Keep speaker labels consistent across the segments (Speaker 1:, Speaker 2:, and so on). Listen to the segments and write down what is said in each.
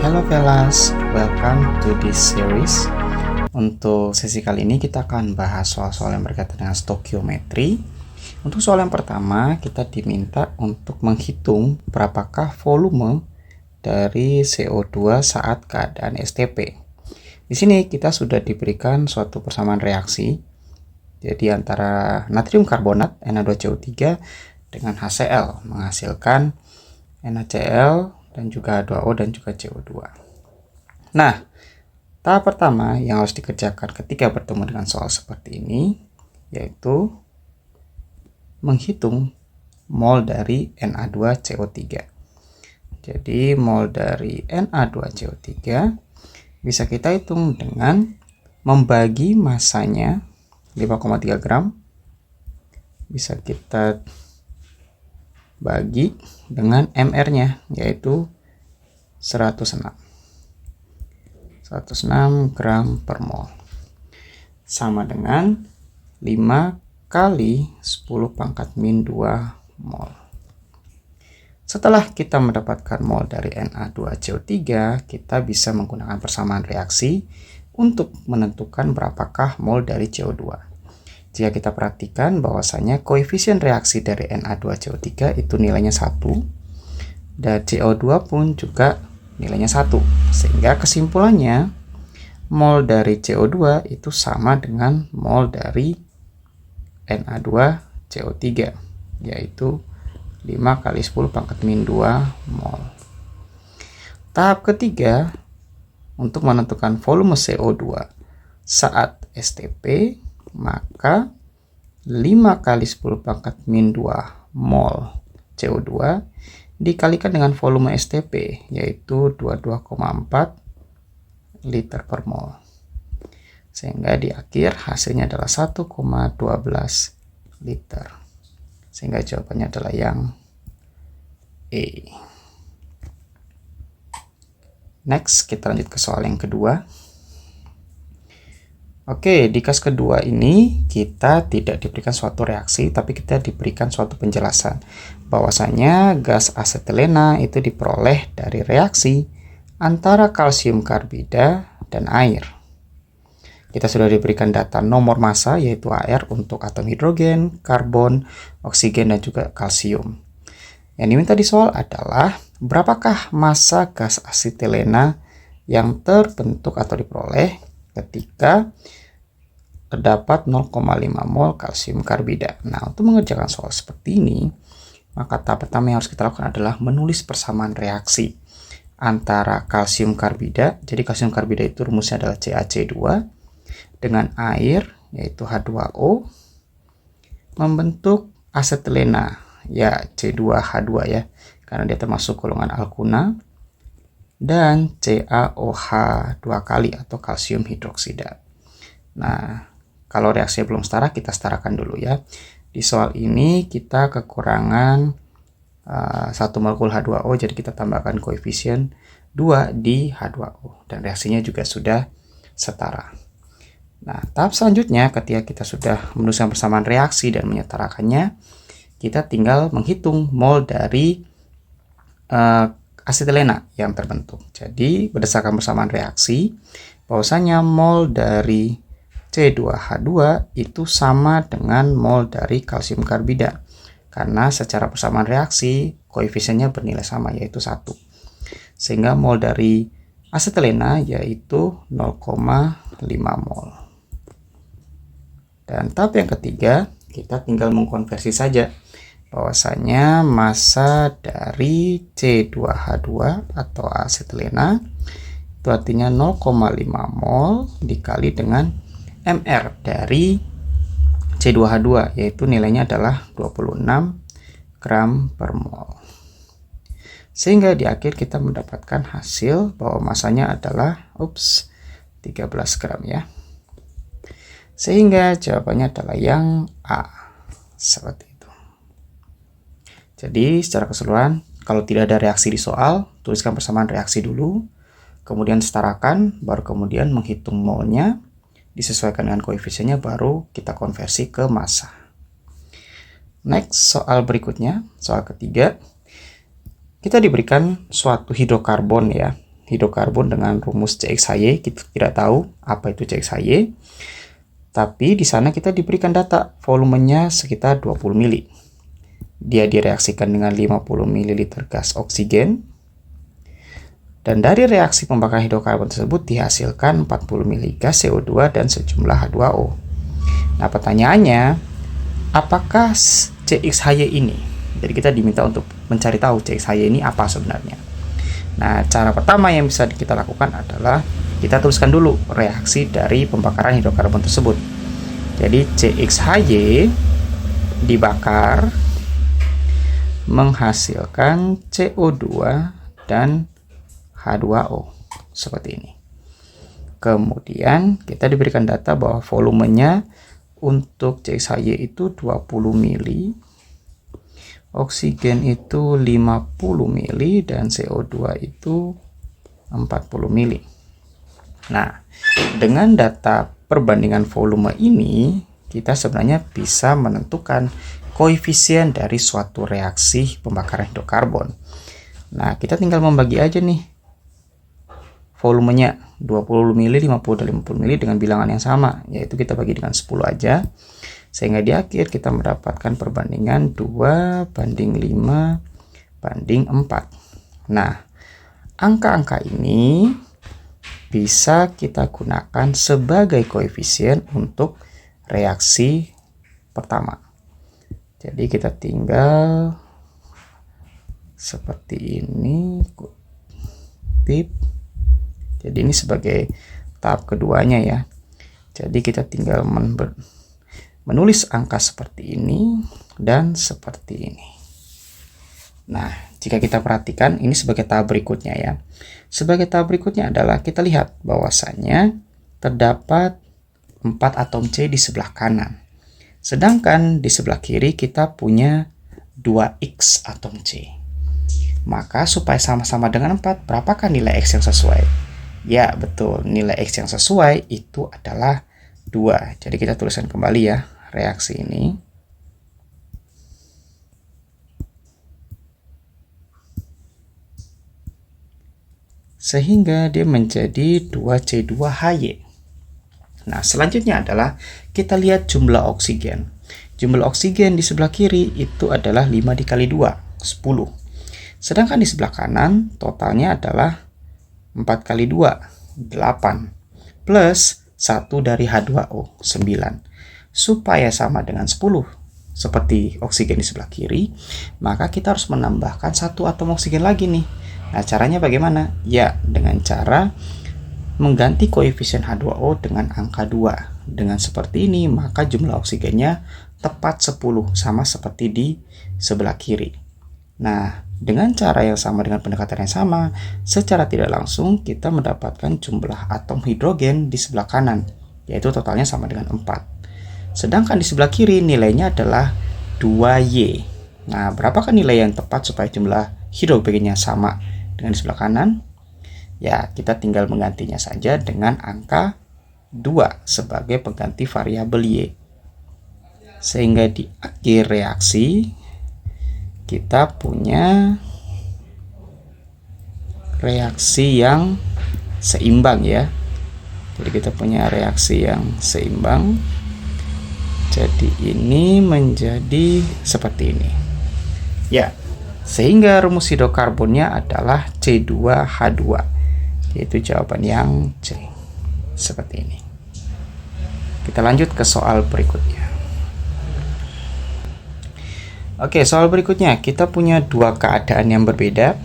Speaker 1: Hello fellas, welcome to this series. Untuk sesi kali ini kita akan bahas soal-soal yang berkaitan dengan stokiometri. Untuk soal yang pertama, kita diminta untuk menghitung berapakah volume dari CO2 saat keadaan STP. Di sini kita sudah diberikan suatu persamaan reaksi, jadi antara natrium karbonat Na2CO3 dengan HCl menghasilkan NaCl dan juga H2O dan juga CO2. Nah, tahap pertama yang harus dikerjakan ketika bertemu dengan soal seperti ini yaitu menghitung mol dari Na2CO3. Jadi mol dari Na2CO3 bisa kita hitung dengan membagi masanya 5,3 gram, bisa kita bagi dengan MR-nya yaitu 106 gram per mol, sama dengan 5 kali 10 pangkat min 2 mol. Setelah kita mendapatkan mol dari Na2CO3, kita bisa menggunakan persamaan reaksi untuk menentukan berapakah mol dari CO2. Jika kita perhatikan bahwasanya koefisien reaksi dari Na2CO3 itu nilainya 1 dan CO2 pun juga nilainya 1, sehingga kesimpulannya mol dari CO2 itu sama dengan mol dari Na2CO3 yaitu 5 kali 10 pangkat min 2 mol. Tahap ketiga untuk menentukan volume CO2 saat STP, maka 5 kali 10 pangkat min 2 mol CO2 dikalikan dengan volume STP yaitu 22,4 liter per mol, sehingga di akhir hasilnya adalah 1,12 liter, sehingga jawabannya adalah yang E. Next, kita lanjut ke soal yang kedua. Oke, di kas kedua ini kita tidak diberikan suatu reaksi, tapi kita diberikan suatu penjelasan bahwasanya gas asetilena itu diperoleh dari reaksi antara kalsium karbida dan air. Kita sudah diberikan data nomor massa yaitu Ar untuk atom hidrogen, karbon, oksigen, dan juga kalsium. Yang diminta di soal adalah berapakah massa gas asetilena yang terbentuk atau diperoleh ketika terdapat 0,5 mol kalsium karbida. Nah, untuk mengerjakan soal seperti ini, maka tahap pertama yang harus kita lakukan adalah menulis persamaan reaksi antara kalsium karbida. Jadi kalsium karbida itu rumusnya adalah CaC2 dengan air yaitu H2O membentuk asetilena ya C2H2 ya, karena dia termasuk golongan alkuna, dan CaOH 2 kali atau kalsium hidroksida. Nah, kalau reaksinya belum setara, kita setarakan dulu ya. Di soal ini kita kekurangan 1 molekul H2O, jadi kita tambahkan koefisien 2 di H2O, dan reaksinya juga sudah setara. Nah, tahap selanjutnya ketika kita sudah menuliskan persamaan reaksi dan menyetarakannya, kita tinggal menghitung mol dari asetilena yang terbentuk. Jadi berdasarkan persamaan reaksi, bahwasanya mol dari C2H2 itu sama dengan mol dari kalsium karbida, karena secara persamaan reaksi koefisiennya bernilai sama yaitu 1, sehingga mol dari asetilena yaitu 0,5 mol. Dan tahap yang ketiga, kita tinggal mengkonversi saja bahwasanya massa dari C2H2 atau asetilena itu artinya 0,5 mol dikali dengan MR dari C2H2 yaitu nilainya adalah 26 gram per mol, sehingga di akhir kita mendapatkan hasil bahwa masanya adalah 13 gram ya, sehingga jawabannya adalah yang A, seperti itu. Jadi secara keseluruhan, kalau tidak ada reaksi di soal, tuliskan persamaan reaksi dulu, kemudian setarakan, baru kemudian menghitung molnya, disesuaikan dengan koefisiennya, baru kita konversi ke massa. Next, soal berikutnya, soal ketiga. Kita diberikan suatu hidrokarbon ya, hidrokarbon dengan rumus CXHY. Kita tidak tahu apa itu CXHY. Tapi di sana kita diberikan data volumenya sekitar 20 mili. Dia direaksikan dengan 50 ml gas oksigen. Dan dari reaksi pembakaran hidrokarbon tersebut dihasilkan 40 mili gas CO2 dan sejumlah H2O. Nah, pertanyaannya, apakah CXHY ini? Jadi kita diminta untuk mencari tahu CXHY ini apa sebenarnya. Nah, cara pertama yang bisa kita lakukan adalah kita tuliskan dulu reaksi dari pembakaran hidrokarbon tersebut. Jadi CXHY dibakar menghasilkan CO2 dan H2O seperti ini. Kemudian kita diberikan data bahwa volumenya untuk CXHY itu 20 mili, oksigen itu 50 mili, dan CO2 itu 40 mili. Nah, dengan data perbandingan volume ini, kita sebenarnya bisa menentukan koefisien dari suatu reaksi pembakaran hidrokarbon. Nah, kita tinggal membagi aja nih volumenya 20 mili, 50 dan 50 mili dengan bilangan yang sama, yaitu kita bagi dengan 10 aja. Sehingga di akhir kita mendapatkan perbandingan 2:5:4. Nah, angka-angka ini bisa kita gunakan sebagai koefisien untuk reaksi pertama. Jadi kita tinggal seperti ini, kutip. Jadi ini sebagai tahap keduanya ya. Jadi kita tinggal menulis angka seperti ini dan seperti ini. Nah, jika kita perhatikan ini sebagai tahap berikutnya ya. Sebagai tahap berikutnya adalah kita lihat bahwasannya terdapat 4 atom C di sebelah kanan. Sedangkan di sebelah kiri kita punya 2X atom C. Maka supaya sama-sama dengan 4, berapakah nilai X yang sesuai? Ya, betul. Nilai X yang sesuai itu adalah 2. Jadi kita tuliskan kembali ya reaksi ini. Sehingga dia menjadi 2C2Hy. Nah, selanjutnya adalah kita lihat jumlah oksigen. Jumlah oksigen di sebelah kiri itu adalah 5 dikali 2, 10. Sedangkan di sebelah kanan totalnya adalah 4 kali 2, 8. Plus 1 dari H2O, 9. Supaya sama dengan 10, seperti oksigen di sebelah kiri, maka kita harus menambahkan 1 atom oksigen lagi nih. Nah, caranya bagaimana? Ya, dengan cara mengganti koefisien H2O dengan angka 2. Dengan seperti ini, maka jumlah oksigennya tepat 10, sama seperti di sebelah kiri. Nah, dengan cara yang sama, dengan pendekatan yang sama, secara tidak langsung kita mendapatkan jumlah atom hidrogen di sebelah kanan, yaitu totalnya sama dengan 4. Sedangkan di sebelah kiri nilainya adalah 2Y. Nah, berapakah nilai yang tepat supaya jumlah hidrogennya sama dengan di sebelah kanan? Ya, kita tinggal menggantinya saja dengan angka 2 sebagai pengganti variabel Y. Sehingga di akhir reaksi kita punya reaksi yang seimbang ya. Jadi kita punya reaksi yang seimbang. Jadi ini menjadi seperti ini. Ya, sehingga rumus hidrokarbonnya adalah C2H2. Yaitu jawaban yang C. Seperti ini. Kita lanjut ke soal berikutnya. Oke, soal berikutnya kita punya dua keadaan yang berbeda.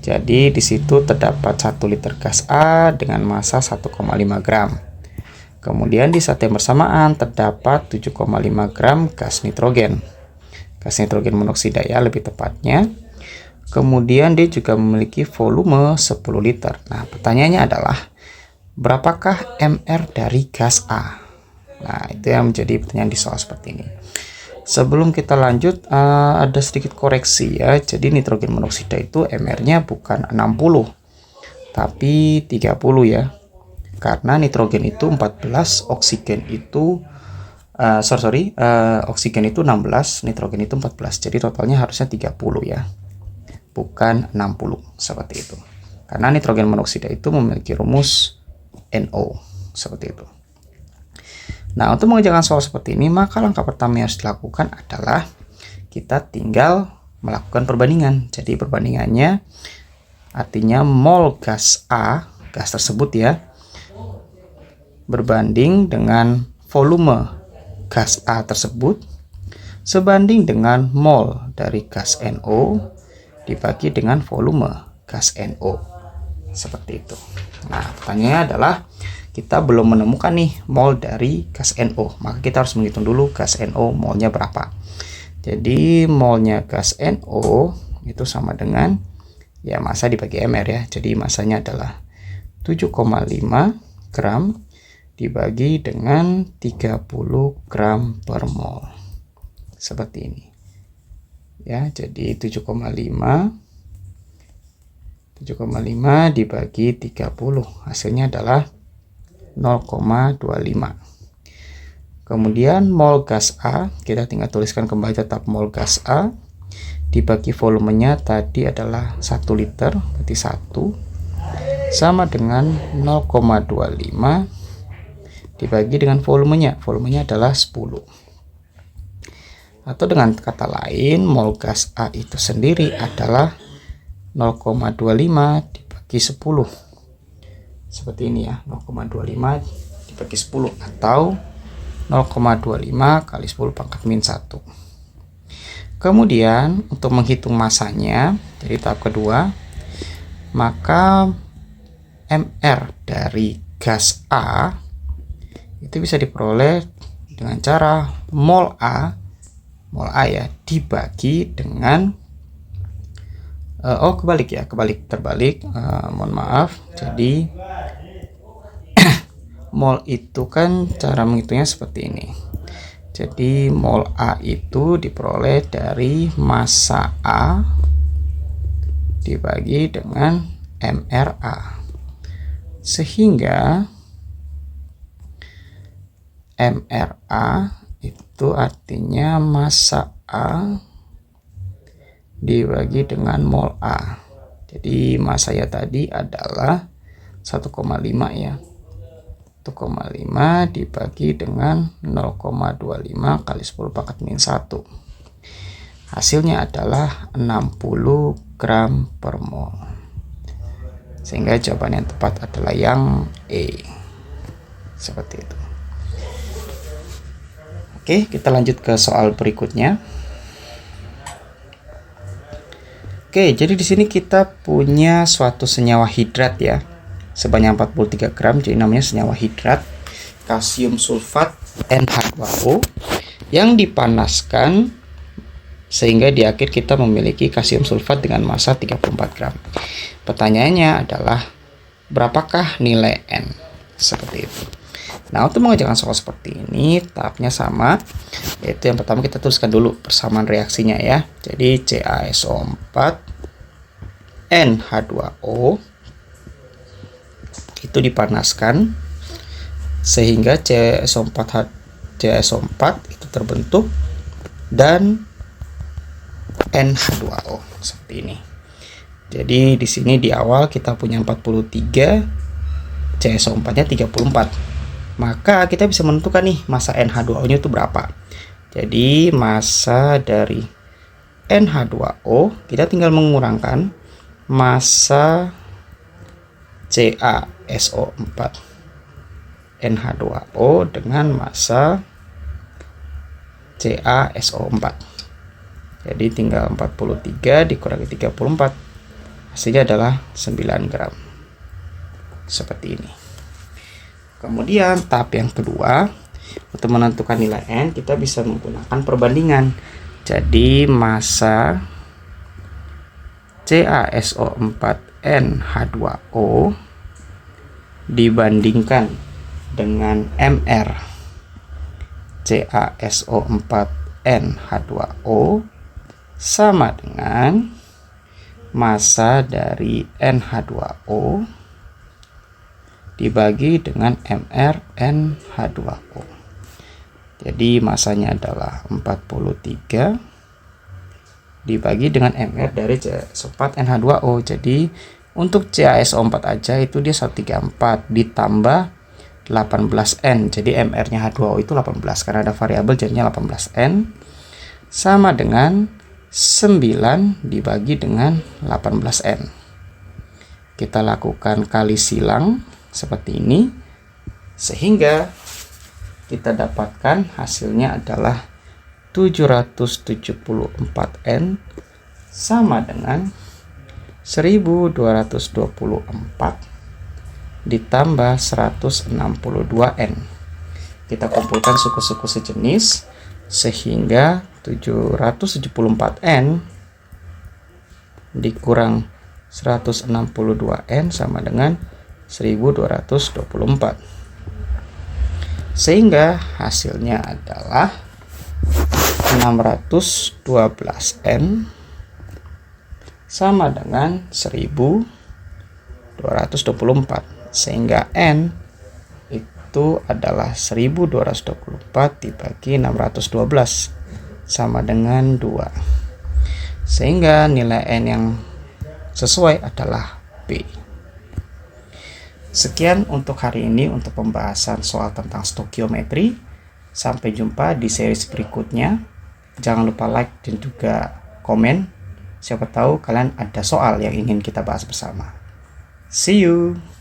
Speaker 1: Jadi di situ terdapat 1 liter gas A dengan massa 1,5 gram. Kemudian di saat yang bersamaan terdapat 7,5 gram gas nitrogen. Gas nitrogen monoksida ya lebih tepatnya. Kemudian dia juga memiliki volume 10 liter. Nah, pertanyaannya adalah berapakah MR dari gas A? Nah, itu yang menjadi pertanyaan di soal seperti ini. Sebelum kita lanjut, ada sedikit koreksi ya. Jadi nitrogen monoksida itu MR-nya bukan 60, tapi 30 ya. Karena nitrogen itu 14, oksigen itu oksigen itu 16, nitrogen itu 14. Jadi totalnya harusnya 30 ya. Bukan 60 seperti itu. Karena nitrogen monoksida itu memiliki rumus NO, seperti itu. Nah, untuk mengerjakan soal seperti ini, maka langkah pertama yang harus dilakukan adalah kita tinggal melakukan perbandingan. Jadi perbandingannya artinya mol gas A, gas tersebut ya, berbanding dengan volume gas A tersebut sebanding dengan mol dari gas NO dibagi dengan volume gas NO. Seperti itu. Nah, pertanyaannya adalah kita belum menemukan nih mol dari gas NO, maka kita harus menghitung dulu gas NO molnya berapa. Jadi molnya gas NO itu sama dengan ya massa dibagi mR ya. Jadi massanya adalah 7,5 gram dibagi dengan 30 gram per mol. Seperti ini. Ya, jadi 7,5 dibagi 30, hasilnya adalah 0,25. Kemudian mol gas A, kita tinggal tuliskan kembali tetap mol gas A dibagi volumenya tadi adalah 1 liter, berarti 1 sama dengan 0,25 dibagi dengan volumenya adalah 10. Atau dengan kata lain, mol gas A itu sendiri adalah 0,25 dibagi 10. Seperti ini ya, 0,25 dibagi 10 atau 0,25 kali 10 pangkat min 1. Kemudian untuk menghitung masanya, dari tahap kedua, maka mR dari gas A itu bisa diperoleh dengan cara mol A ya dibagi dengan terbalik, mohon maaf. Jadi mol itu kan cara menghitungnya seperti ini. Jadi mol A itu diperoleh dari massa A dibagi dengan mRA, sehingga mRA itu artinya massa A dibagi dengan mol A. Jadi massanya tadi adalah 1,5 ya. 1,5 dibagi dengan 0,25 kali 10 pangkat min 1. Hasilnya adalah 60 gram per mol. Sehingga jawaban yang tepat adalah yang E. Seperti itu. Oke, kita lanjut ke soal berikutnya. Oke, jadi di sini kita punya suatu senyawa hidrat ya, sebanyak 43 gram, jadi namanya senyawa hidrat kalsium sulfat NH2O yang dipanaskan sehingga di akhir kita memiliki kalsium sulfat dengan massa 34 gram. Pertanyaannya adalah berapakah nilai N? Seperti itu. Nah, untuk mengerjakan soal seperti ini tahapnya sama, yaitu yang pertama kita tuliskan dulu persamaan reaksinya ya. Jadi CaSO4 NH2O itu dipanaskan sehingga CaSO4 itu terbentuk dan NH2O seperti ini. Jadi di sini di awal kita punya 43, CaSO4-nya 34. Maka kita bisa menentukan nih massa NH2O-nya itu berapa. Jadi massa dari NH2O kita tinggal mengurangkan massa CaSO4 NH2O dengan massa CaSO4. Jadi tinggal 43 dikurangi 34, hasilnya adalah 9 gram. Seperti ini. Kemudian tahap yang kedua, untuk menentukan nilai N kita bisa menggunakan perbandingan. Jadi massa CaSO4 NH2O dibandingkan dengan mR CaSO4 NH2O sama dengan massa dari NH2O dibagi dengan mR NH2O. Jadi massanya adalah 43 dibagi dengan mR dari CaSO4 NH2O. Jadi Untuk CaSO4 aja itu dia 134 ditambah 18N. Jadi MR-nya H2O itu 18 karena ada variabel jadinya 18N sama dengan 9 dibagi dengan 18N. Kita lakukan kali silang seperti ini sehingga kita dapatkan hasilnya adalah 774N sama dengan 1224 ditambah 162N. Kita kumpulkan suku-suku sejenis sehingga 774N dikurang 162N sama dengan 1224. Sehingga hasilnya adalah 612N sama dengan 1224. Sehingga N itu adalah 1224 dibagi 612 sama dengan 2. Sehingga nilai N yang sesuai adalah B. Sekian untuk hari ini untuk pembahasan soal tentang stokiometri. Sampai jumpa di series berikutnya. Jangan lupa like dan juga komen. Siapa tahu kalian ada soal yang ingin kita bahas bersama. See you!